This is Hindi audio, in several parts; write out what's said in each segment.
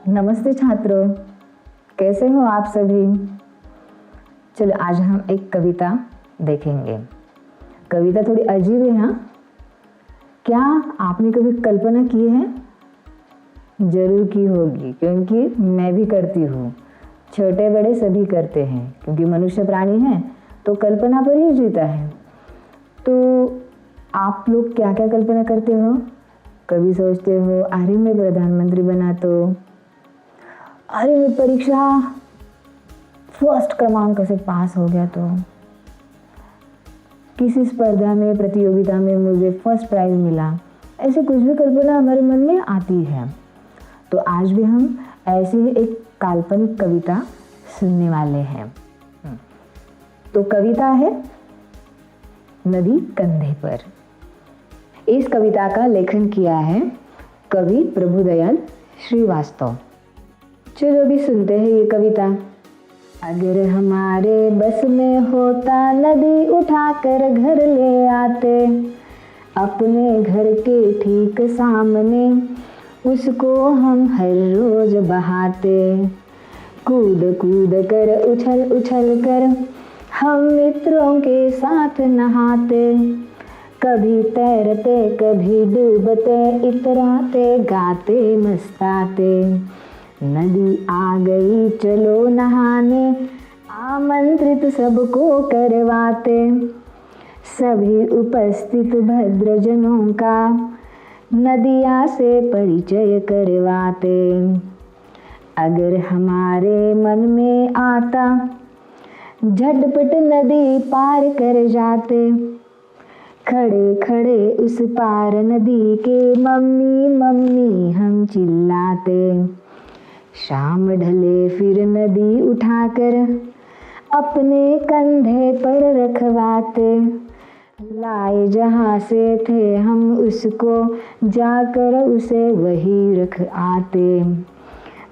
नमस्ते छात्रों, कैसे हो आप सभी। चलो आज हम एक कविता देखेंगे। कविता थोड़ी अजीब है। हाँ, क्या आपने कभी कल्पना की है? जरूर की होगी, क्योंकि मैं भी करती हूँ। छोटे बड़े सभी करते हैं, क्योंकि मनुष्य प्राणी है तो कल्पना पर ही जीता है। तो आप लोग क्या क्या कल्पना करते हो? कभी सोचते हो अरे मैं प्रधानमंत्री बना तो, अरे मैं परीक्षा फर्स्ट क्रमांक से पास हो गया तो, किसी स्पर्धा में प्रतियोगिता में मुझे फर्स्ट प्राइज मिला। ऐसे कुछ भी कल्पना हमारे मन में आती है। तो आज भी हम ऐसी ही एक काल्पनिक कविता सुनने वाले हैं। तो कविता है नदी कंधे पर। इस कविता का लेखन किया है कवि प्रभुदयाल श्रीवास्तव। चलो अभी सुनते हैं ये कविता। अगर हमारे बस में होता नदी उठाकर घर ले आते, अपने घर के ठीक सामने उसको हम हर रोज बहाते। कूद कूद कर उछल उछल कर हम मित्रों के साथ नहाते, कभी तैरते कभी डूबते, इतराते गाते मस्ताते। नदी आ गई चलो नहाने, आमंत्रित सबको करवाते, सभी उपस्थित भद्रजनों का नदिया से परिचय करवाते। अगर हमारे मन में आता झटपट नदी पार कर जाते, खड़े खड़े उस पार नदी के मम्मी मम्मी हम चिल्लाते। शाम ढले फिर नदी उठाकर अपने कंधे पर रखवाते, लाए जहाँ से थे हम उसको जाकर उसे वही रख आते।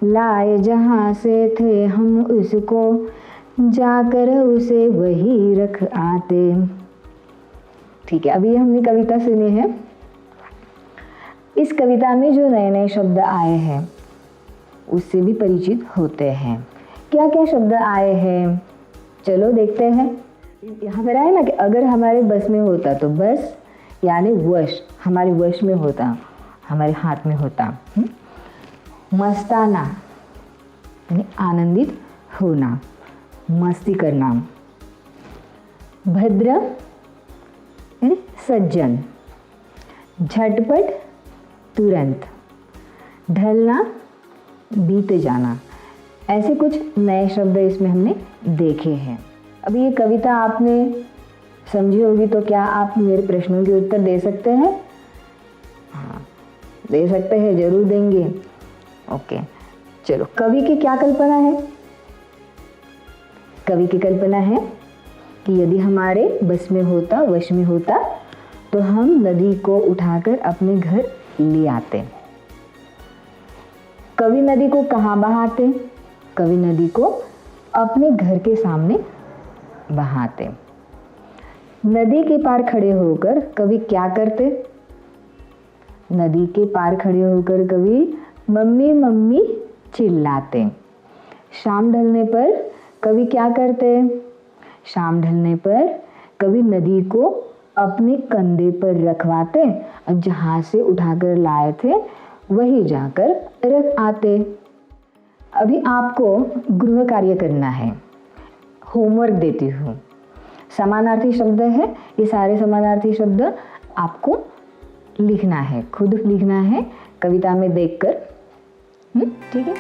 लाए जहाँ से थे हम उसको जाकर उसे वही रख आते। ठीक है, अभी हमने कविता सुनी है। इस कविता में जो नए नए शब्द आए हैं उससे भी परिचित होते हैं। क्या क्या शब्द आए हैं चलो देखते हैं। यहाँ पर आए ना कि अगर हमारे बस में होता, तो बस यानी वश, हमारे वश में होता, हमारे हाथ में होता। मस्ताना यानी आनंदित होना, मस्ती करना। भद्र यानी सज्जन, झटपट तुरंत, ढलना बीत जाना। ऐसे कुछ नए शब्द इसमें हमने देखे हैं। अभी ये कविता आपने समझी होगी, तो क्या आप मेरे प्रश्नों के उत्तर दे सकते हैं? हाँ, दे सकते हैं, जरूर देंगे। ओके, चलो कवि की क्या कल्पना है? कवि की कल्पना है कि यदि हमारे बस में होता, वश में होता, तो हम नदी को उठाकर अपने घर ले आते। कवि नदी को कहाँ बहाते? कवि नदी को अपने घर के सामने बहाते। नदी के पार खड़े होकर कवि क्या करते? नदी के पार खड़े होकर कवि मम्मी मम्मी चिल्लाते। शाम ढलने पर कवि क्या करते? शाम ढलने पर कवि नदी को अपने कंधे पर रखवाते और जहाँ से उठाकर लाए थे वही जाकर रख आते। अभी आपको गृह कार्य करना है, होमवर्क देती हूँ। समानार्थी शब्द है, ये सारे समानार्थी शब्द आपको लिखना है, खुद लिखना है कविता में देखकर। ठीक है।